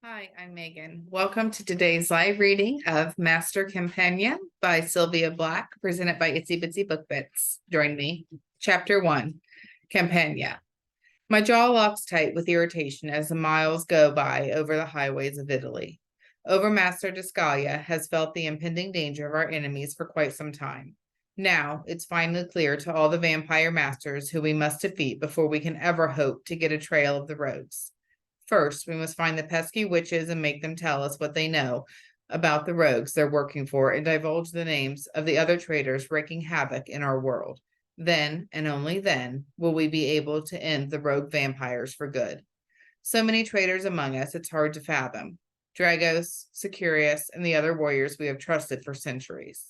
Hi, I'm Megan. Welcome to today's live reading of Master Campania by Sylvia Black, presented by Itsy Bitsy Book Bits. Join me. Chapter 1, Campania. My jaw locks tight with irritation as the miles go by over the highways of Italy. Overmaster Descalia has felt the impending danger of our enemies for quite some time. Now, it's finally clear to all the vampire masters who we must defeat before we can ever hope to get a trail of the rogues. First, we must find the pesky witches and make them tell us what they know about the rogues they're working for and divulge the names of the other traitors wreaking havoc in our world. Then, and only then, will we be able to end the rogue vampires for good. So many traitors among us, it's hard to fathom. Dragos, Securius, and the other warriors we have trusted for centuries.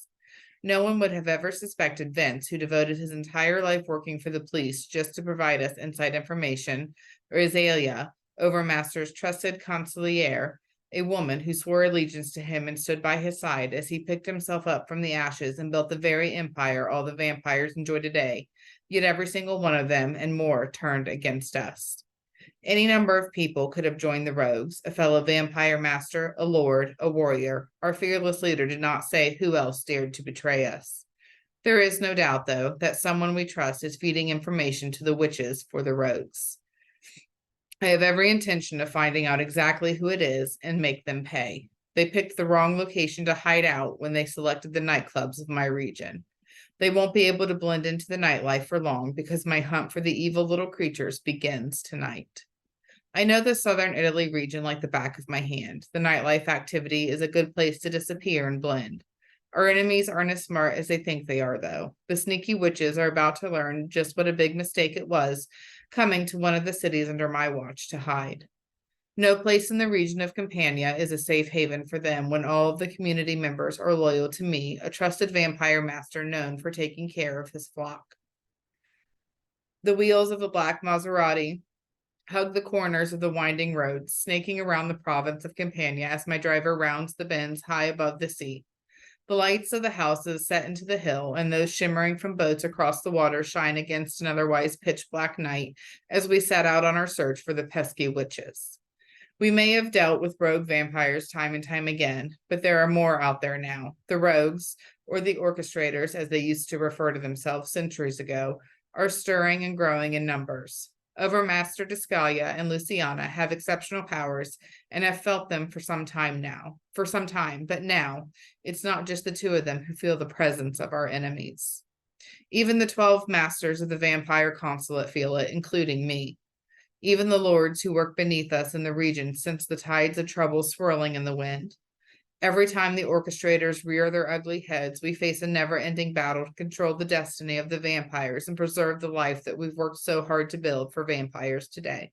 No one would have ever suspected Vince, who devoted his entire life working for the police just to provide us inside information, or Azalea, Overmaster's trusted consigliere, a woman who swore allegiance to him and stood by his side as he picked himself up from the ashes and built the very empire all the vampires enjoy today. Yet every single one of them and more turned against us. Any number of people could have joined the rogues, a fellow vampire master, a lord, a warrior. Our fearless leader did not say who else dared to betray us. There is no doubt, though, that someone we trust is feeding information to the witches for the rogues. I have every intention of finding out exactly who it is and make them pay. They picked the wrong location to hide out when they selected the nightclubs of my region. They won't be able to blend into the nightlife for long because my hunt for the evil little creatures begins tonight. I know the southern Italy region like the back of my hand. The nightlife activity is a good place to disappear and blend. Our enemies aren't as smart as they think they are, though. The sneaky witches are about to learn just what a big mistake it was coming to one of the cities under my watch to hide. No place in the region of Campania is a safe haven for them when all of the community members are loyal to me, a trusted vampire master known for taking care of his flock. The wheels of a black Maserati hug the corners of the winding roads, snaking around the province of Campania as my driver rounds the bends high above the sea. The lights of the houses set into the hill and those shimmering from boats across the water shine against an otherwise pitch black night as we set out on our search for the pesky witches. We may have dealt with rogue vampires time and time again, but there are more out there now. The rogues, or the orchestrators as they used to refer to themselves centuries ago, are stirring and growing in numbers. Overmaster Descalia and Luciana have exceptional powers and have felt them for some time, but now it's not just the two of them who feel the presence of our enemies. Even the 12 masters of the vampire consulate feel it, including me. Even the lords who work beneath us in the region sense the tides of trouble swirling in the wind. Every time the orchestrators rear their ugly heads, we face a never-ending battle to control the destiny of the vampires and preserve the life that we've worked so hard to build for vampires today.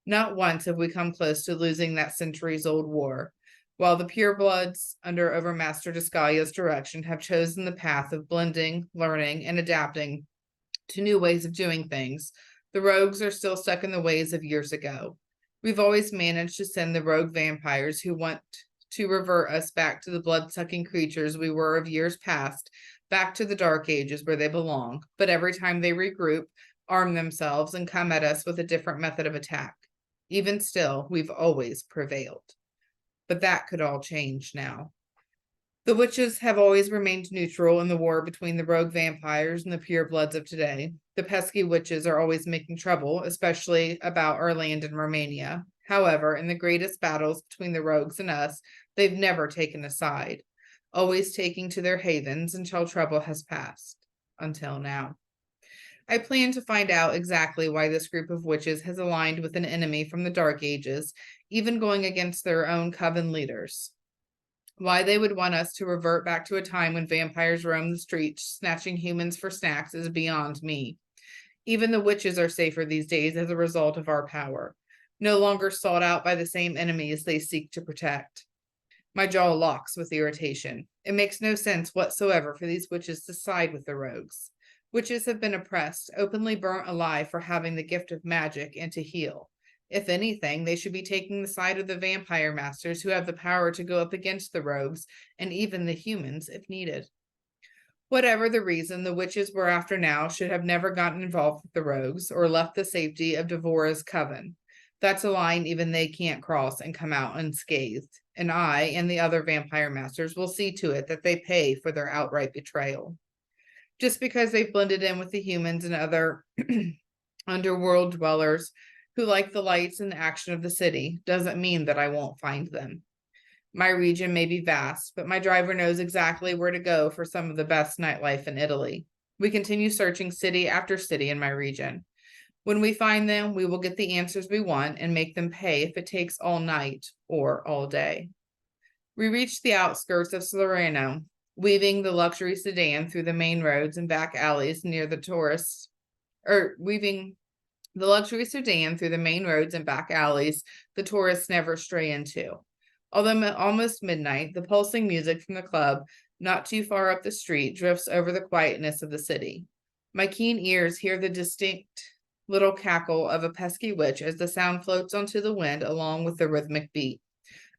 Not once have we come close to losing that centuries-old war, while the purebloods, under Overmaster Descalia's direction, have chosen the path of blending, learning, and adapting to new ways of doing things. The rogues are still stuck in the ways of years ago. We've always managed to send the rogue vampires who want to revert us back to the blood-sucking creatures we were of years past, back to the dark ages where they belong. But every time they regroup, arm themselves, and come at us with a different method of attack. Even still, we've always prevailed. But that could all change now. The witches have always remained neutral in the war between the rogue vampires and the purebloods of today. The pesky witches are always making trouble, especially about our land in Romania. However, in the greatest battles between the rogues and us, they've never taken a side, always taking to their havens until trouble has passed. Until now. I plan to find out exactly why this group of witches has aligned with an enemy from the Dark Ages, even going against their own coven leaders. Why they would want us to revert back to a time when vampires roamed the streets, snatching humans for snacks, is beyond me. Even the witches are safer these days as a result of our power, no longer sought out by the same enemies they seek to protect. My jaw locks with irritation. It makes no sense whatsoever for these witches to side with the rogues. Witches have been oppressed, openly burnt alive for having the gift of magic and to heal. If anything, they should be taking the side of the vampire masters who have the power to go up against the rogues and even the humans if needed. Whatever the reason, the witches we're after now should have never gotten involved with the rogues or left the safety of Devora's coven. That's a line even they can't cross and come out unscathed, and I and the other vampire masters will see to it that they pay for their outright betrayal. Just because they've blended in with the humans and other underworld dwellers who like the lights and the action of the city doesn't mean that I won't find them. My region may be vast, but my driver knows exactly where to go for some of the best nightlife in Italy. We continue searching city after city in my region. When we find them, we will get the answers we want and make them pay if it takes all night or all day. We reached the outskirts of Salerno, weaving the luxury sedan through the main roads and back alleys near the tourists, weaving the luxury sedan through the main roads and back alleys the tourists never stray into. Although almost midnight, the pulsing music from the club not too far up the street drifts over the quietness of the city. My keen ears hear the distinct little cackle of a pesky witch as the sound floats onto the wind along with the rhythmic beat.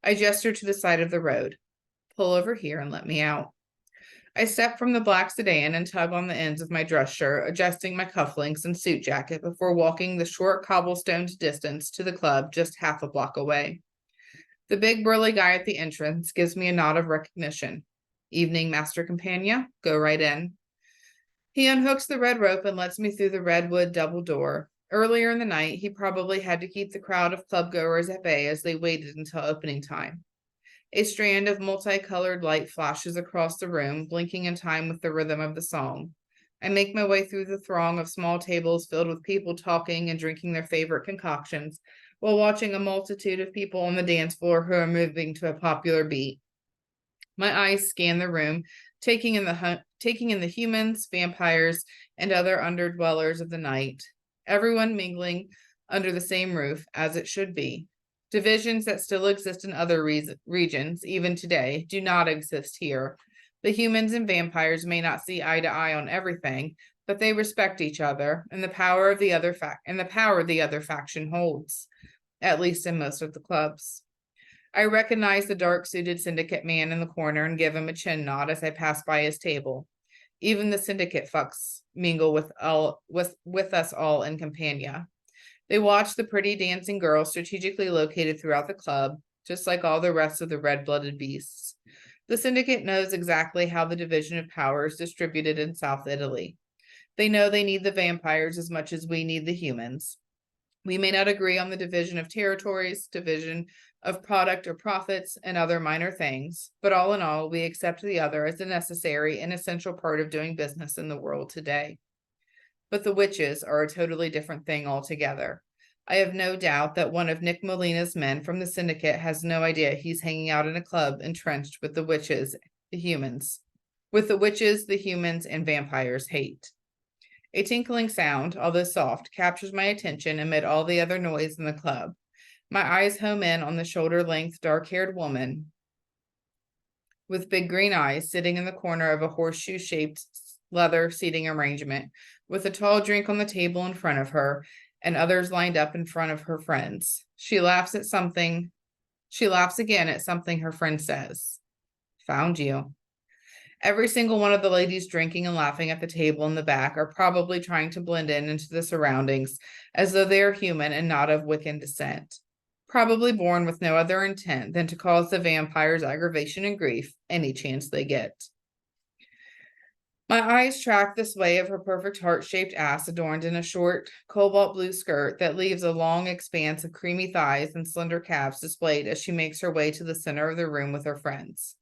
I gesture to the side of the road. Pull over here and let me out. I step from the black sedan and tug on the ends of my dress shirt, adjusting my cufflinks and suit jacket before walking the short cobblestoned distance to the club just half a block away. The big burly guy at the entrance gives me a nod of recognition. Evening, Master Campania. Go right in. He unhooks the red rope and lets me through the redwood double door. Earlier in the night, he probably had to keep the crowd of clubgoers at bay as they waited until opening time. A strand of multicolored light flashes across the room, blinking in time with the rhythm of the song. I make my way through the throng of small tables filled with people talking and drinking their favorite concoctions, while watching a multitude of people on the dance floor who are moving to a popular beat. My eyes scan the room, taking in the humans, vampires, and other underdwellers of the night, everyone mingling under the same roof, as it should be. Divisions that still exist in other regions, even today, do not exist here. The humans and vampires may not see eye to eye on everything, but they respect each other and the power the other faction holds, at least in most of the clubs. I recognize the dark-suited syndicate man in the corner and give him a chin nod as I pass by his table. Even the syndicate fucks mingle with us all in Campania. They watch the pretty dancing girls strategically located throughout the club, just like all the rest of the red-blooded beasts. The syndicate knows exactly how the division of power is distributed in South Italy. They know they need the vampires as much as we need the humans. We may not agree on the division of territories, division of product or profits, and other minor things, but all in all, we accept the other as a necessary and essential part of doing business in the world today. But the witches are a totally different thing altogether. I have no doubt that one of Nick Molina's men from the syndicate has no idea he's hanging out in a club entrenched with the witches, the humans. With the witches, the humans, and vampires hate. A tinkling sound, although soft, captures my attention amid all the other noise in the club. My eyes home in on the shoulder-length, dark-haired woman with big green eyes sitting in the corner of a horseshoe-shaped leather seating arrangement, with a tall drink on the table in front of her and others lined up in front of her friends. She laughs again at something her friend says. Found you. Every single one of the ladies drinking and laughing at the table in the back are probably trying to blend into the surroundings as though they are human and not of Wiccan descent. Probably born with no other intent than to cause the vampires aggravation and grief any chance they get. My eyes track the sway of her perfect heart-shaped ass adorned in a short cobalt blue skirt that leaves a long expanse of creamy thighs and slender calves displayed as she makes her way to the center of the room with her friends.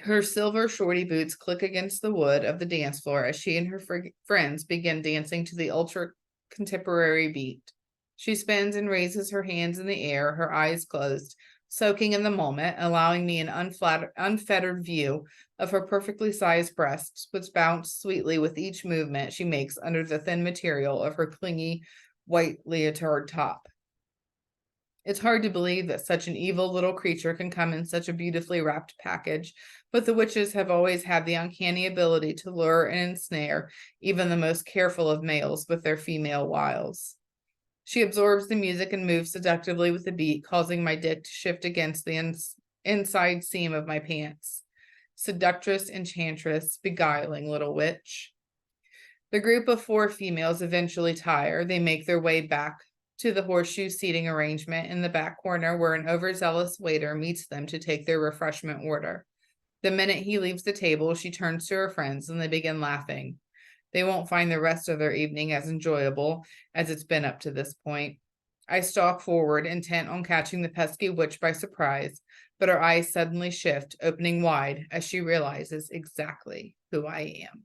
Her silver shorty boots click against the wood of the dance floor as she and her friends begin dancing to the ultra-contemporary beat. She spins and raises her hands in the air, her eyes closed, soaking in the moment, allowing me an unfettered view of her perfectly sized breasts, which bounce sweetly with each movement she makes under the thin material of her clingy white leotard top. It's hard to believe that such an evil little creature can come in such a beautifully wrapped package, but the witches have always had the uncanny ability to lure and ensnare even the most careful of males with their female wiles. She absorbs the music and moves seductively with the beat, causing my dick to shift against the inside seam of my pants. Seductress, enchantress, beguiling little witch. The group of 4 females eventually tire. They make their way back to the horseshoe seating arrangement in the back corner where an overzealous waiter meets them to take their refreshment order. The minute he leaves the table, she turns to her friends and they begin laughing. They won't find the rest of their evening as enjoyable as it's been up to this point. I stalk forward, intent on catching the pesky witch by surprise, but her eyes suddenly shift, opening wide as she realizes exactly who I am.